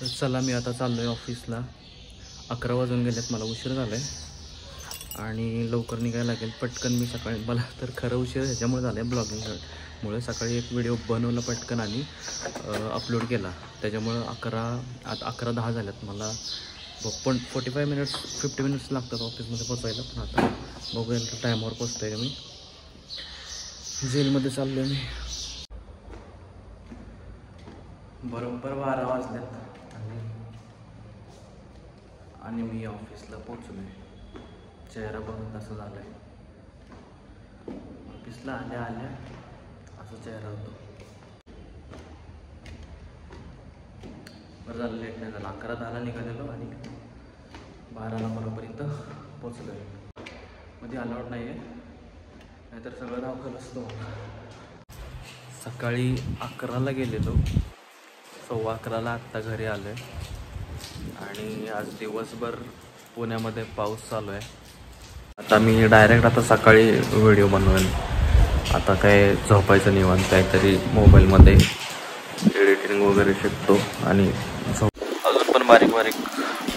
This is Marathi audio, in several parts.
तर चला मी आता चाललो आहे ऑफिसला. 11 वाजून गेलेत, मला उशीर झाला आहे आणि लवकर निघायला लागेल पटकन. मी सकाळी मला तर खरं उशीर ह्याच्यामुळे झालं आहे, ब्लॉगिंगमुळे. सकाळी एक व्हिडिओ बनवला पटकन आणि अपलोड केला, त्याच्यामुळं 11:10 झाल्यात. मला पण 45 मिनिट्स 50 मिनिट्स लागतात ऑफिसमध्ये पोचायला. पण आता बघूया टायमावर पोचतो आहे का मी. जेलमध्ये चाललो आहे मी. बरोबर 12 वाजल्यात आणि मी ऑफिसला पोचलो आहे. चेहरा बघून असं झालं आहे. ऑफिसला आल्या आल्या असा चेहरा होतो. बरं झालं लेट नाही झालं. 11:10 निघालेलो आणि 12ला बरोबर इथं पोचलो आहे. मध्ये अलाउड नाही आहे, नाहीतर सगळं धावकल असतो. सकाळी 11ला गेलेलो, 11:15ला आत्ता घरी आलो आहे. आणि आज दिवसभर पुण्यामध्ये पाऊस चालू आहे. आता मी डायरेक्ट आता सकाळी व्हिडिओ बनवेन. आता काय झोपायचं निवांत, काहीतरी मोबाईलमध्ये एडिटिंग वगैरे शिकतो आणि अजून पण बारीक बारीक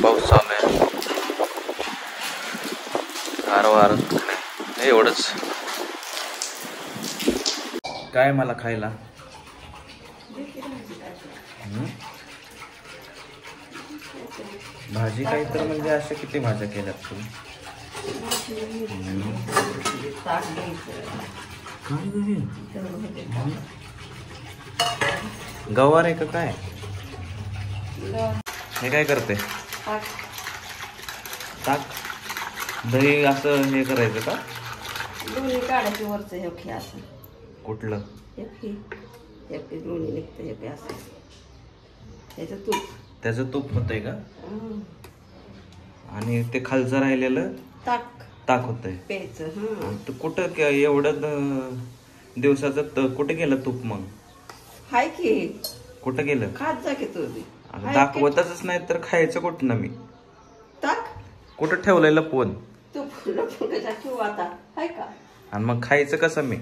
पाऊस चालू आहे. वारं एवढंच. काय मला खायला भाजी काही तर म्हणजे अशा किती भाज्या केल्यात तुम्ही? गवार आहे का काय? हे काय करते? ताक दही असं हे करायचं का? दोन्ही काढायचे वरचं हे असं. कुठलं? हे दोन्ही निघतं हे असं. त्याचं तूप होतंय का? आणि ते खालचं राहिलेलं ताक होतंय प्यायचं. कुठं एवढं दिवसाचं कुठे गेलं तूप मग? हाय की कुठं गेलं? खात जा की तू. दाखवतच नाही तर खायचं कुठं ना मी? ताक कुठं ठेवलेलं फोन? तू आता हाय का? आणि मग खायचं कसं? मी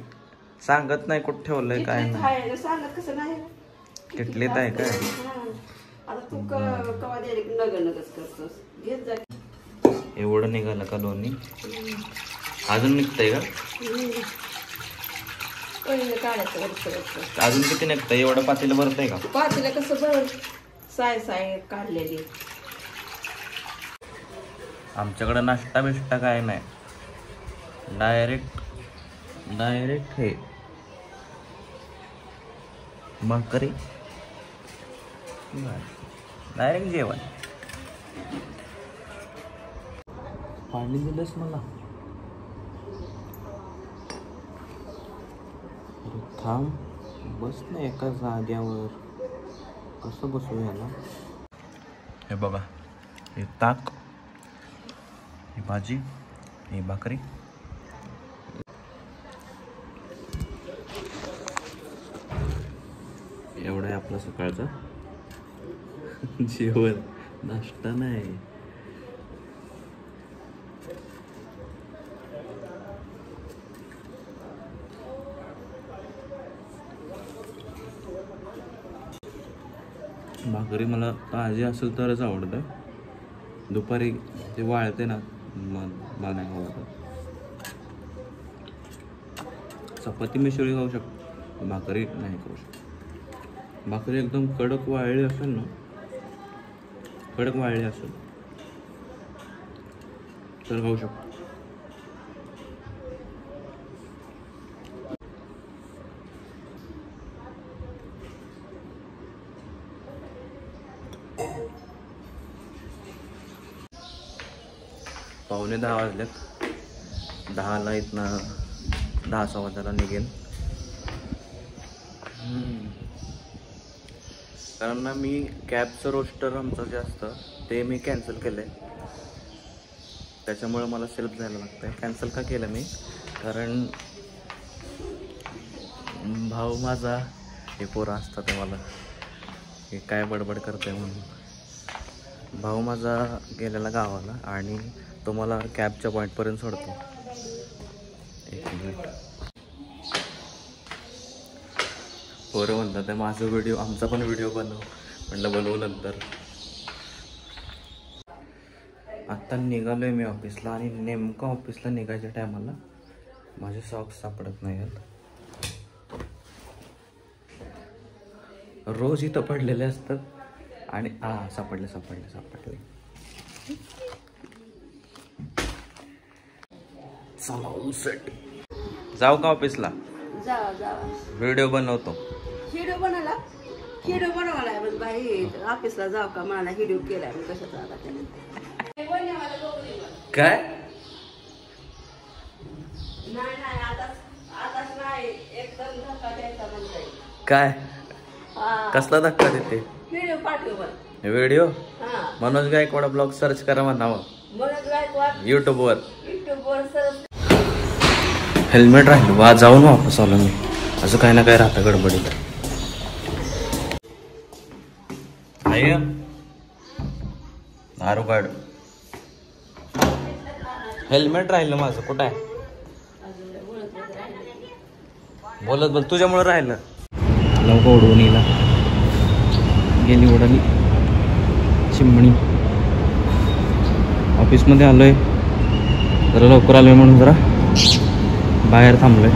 सांगत नाही कुठं ठेवलंय काय नाही. सांगत कसं नाही? किटलीत आहे काय? आता तू कवा द्यायला नगच करतोस. घेत जा. एवढं निघालं का दोन्ही? अजून निघतंय का? काढायचं अजून किती निघतंय? एवढं पातेलं भरतंय का? पातेलं कसं भर साय काढलेली. आमच्याकडे नाश्ता बिष्टा काय नाही, डायरेक्ट हे भाकरी डायरेक्ट जेवण. पाणी दिलंस मला? थांब, बस ना एका जाग्यावर. कसं बसू याला? हे बघा, हे ताक, ही भाजी, ही भाकरी. एवढं आहे आपलं सकाळचं जेवण. नाश्ता नाही. भाकरी मला ताजी असेल तरच आवडतं. दुपारी ते वाळते ना, मला नाही आवडत. चपाती मी शिळी खाऊ शकतो, भाकरी नाही खाऊ शकतो. भाकरी एकदम कडक वाळली असेल ना, कडक वाळली असेल तर खाऊ शकतो. पावणे 10 वाजल्यात. 10ला इथनं 10:15 निघेन. कारण ना मी कॅबचं रोस्टर आमचं जे असतं ते मी कॅन्सल केलं आहे, त्याच्यामुळं मला सेल्फ जायला लागतं आहे. कॅन्सल का केलं मी? कारण भाऊ माझा हे पोरं असतात ते मला हे काय बडबड करते म्हणून. भाऊ माझा गेलेला गावाला आणि तो मला कॅबच्या पॉईंटपर्यंत सोडतो. एक मिनिट. पोरं म्हणतात माझा व्हिडिओ, आमचा पण व्हिडिओ बनव. म्हटलं बनवू नंतर. आत्ता निघालोय मी ऑफिसला आणि नेमकं ऑफिसला निघायच्या टायमाला माझे सॉक्स सापडत नाही आहेत. रोज इथं पडलेले असतात आणि सापडले. चला उलट जाऊ का ऑफिसला? जावा व्हिडिओ बनवतो. हिडिओ बनवायला पण बाई ऑफिसला जाऊ का मला हिडिओ केलाय मी कशाचा आला त्याने काय नाही आताच नाही एकदम धक्का द्यायचा म्हणजे काय कसला धक्का देते? व्हिडिओ पाठव पण व्हिडिओ हा मनोज गायकवाड ब्लॉग सर्च करा म्हणावं मनोज गायकवाड युट्यूबवर सर्च. हेल्मेट राहिलं वा जाऊन वापस आलो मी. असं काही ना काय राहतं गडबडीत. आहे दारू काढ. हेल्मेट राहिलं माझं कुठं आहे? बोल तुझ्यामुळे राहिलं. लवकर उडवून येला गेली उडाली चिमणी. ऑफिसमध्ये आलोय जरा लवकर आलोय म्हणून जरा बाहेर थांबलोय.